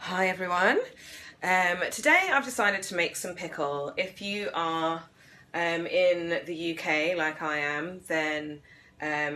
Hi everyone. Today I've decided to make some pickle. If you are in the UK like I am, then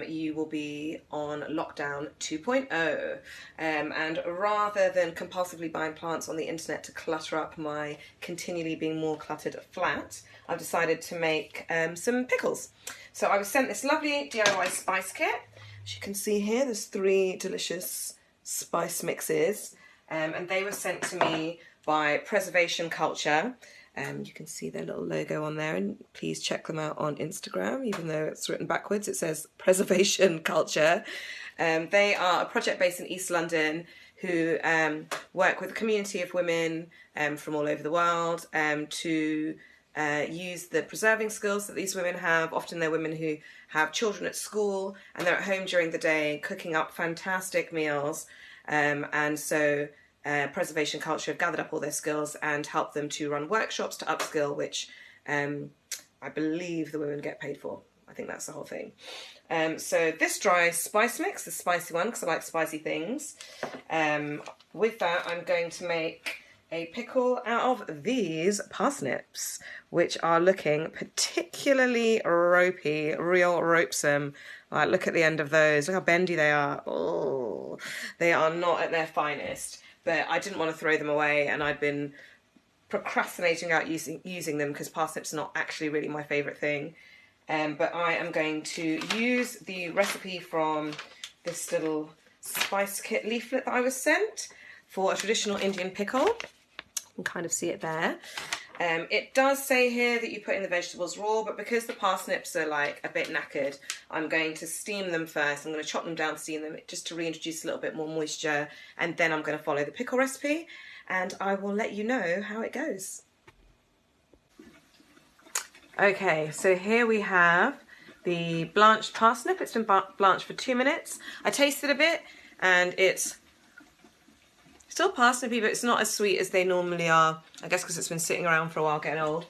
you will be on lockdown 2.0. And rather than compulsively buying plants on the internet to clutter up my continually being more cluttered flat, I've decided to make some pickles. So I was sent this lovely DIY spice kit. As you can see here, there's 3 delicious spice mixes. And they were sent to me by Preservation Culture. You can see their little logo on there, and please check them out on Instagram. Even though it's written backwards, it says Preservation Culture. They are a project based in East London who work with a community of women from all over the world to use the preserving skills that these women have. Often they're women who have children at school and they're at home during the day cooking up fantastic meals. And so Preservation Culture have gathered up all their skills and helped them to run workshops to upskill, which I believe the women get paid for. I think that's the whole thing. So this dry spice mix, the spicy one, because I like spicy things. With that, I'm going to make a pickle out of these parsnips, which are looking particularly ropey, real ropesome. Like, look at the end of those. Look how bendy they are. Oh, they are not at their finest. But I didn't want to throw them away, and I'd been procrastinating out using them because parsnips are not actually really my favourite thing. But I am going to use the recipe from this little spice kit leaflet that I was sent for a traditional Indian pickle. You can kind of see it there. It does say here that you put in the vegetables raw, but because the parsnips are like a bit knackered, I'm going to steam them first. I'm going to chop them down, steam them, just to reintroduce a little bit more moisture, and then I'm going to follow the pickle recipe, and I will let you know how it goes. Okay, so here we have the blanched parsnip. It's been blanched for 2 minutes. I tasted a bit, and it's still parsnippy, but it's not as sweet as they normally are. I guess because it's been sitting around for a while, getting old.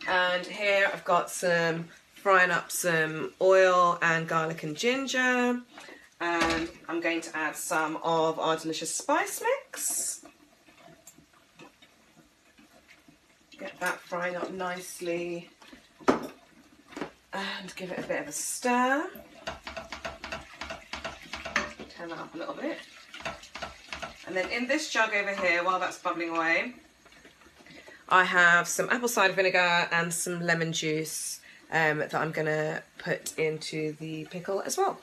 And here I've got frying up some oil and garlic and ginger. And I'm going to add some of our delicious spice mix. Get that frying up nicely. And give it a bit of a stir. Turn that up a little bit. And then in this jug over here, while that's bubbling away, I have some apple cider vinegar and some lemon juice that I'm going to put into the pickle as well.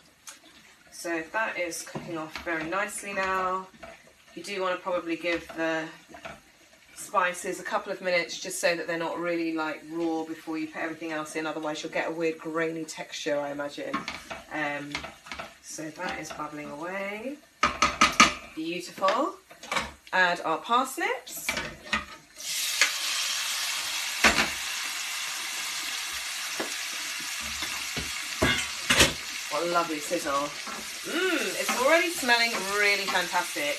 So that is cooking off very nicely now. You do want to probably give the spices a couple of minutes just so that they're not really like raw before you put everything else in, otherwise you'll get a weird grainy texture, I imagine. So that is bubbling away. Beautiful. Add our parsnips. What a lovely sizzle. It's already smelling really fantastic.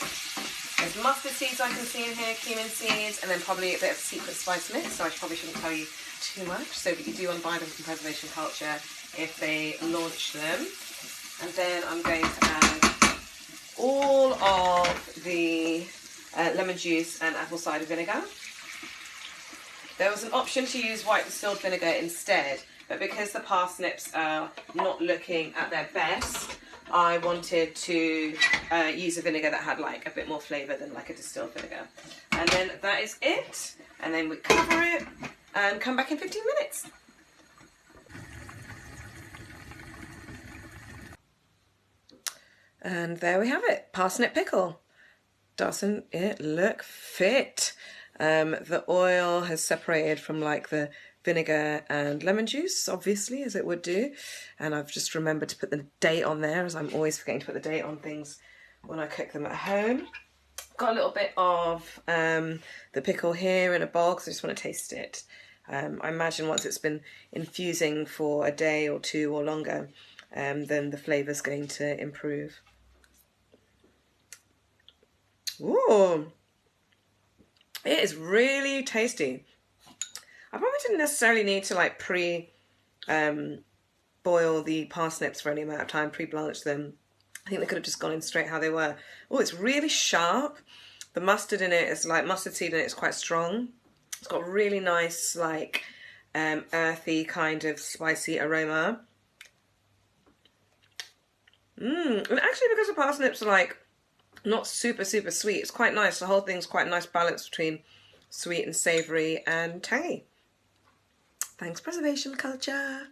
There's mustard seeds I can see in here, cumin seeds, and then probably a bit of secret spice mix, so I probably shouldn't tell you too much, so that you do want to buy them from Preservation Culture if they launch them. And then I'm going to add all of the lemon juice and apple cider vinegar. There was an option to use white distilled vinegar instead, but because the parsnips are not looking at their best, I wanted to use a vinegar that had like a bit more flavour than like a distilled vinegar. And then that is it. And then we cover it and come back in 15 minutes. And there we have it, parsnip pickle. Doesn't it look fit? The oil has separated from like the vinegar and lemon juice, obviously, as it would do. And I've just remembered to put the date on there, as I'm always forgetting to put the date on things when I cook them at home. Got a little bit of the pickle here in a bowl because I just want to taste it. I imagine once it's been infusing for a day or 2 or longer, then the flavour's going to improve. Ooh, it is really tasty. I probably didn't necessarily need to like boil the parsnips for any amount of time, pre-blanch them. I think they could have just gone in straight how they were. Oh, it's really sharp. The mustard in it is like, mustard seed in it is quite strong. It's got really nice, like, earthy kind of spicy aroma. And actually, because the parsnips are like not super sweet, it's quite nice. The whole thing's quite a nice balance between sweet and savoury and tangy. Thanks, preservation culture.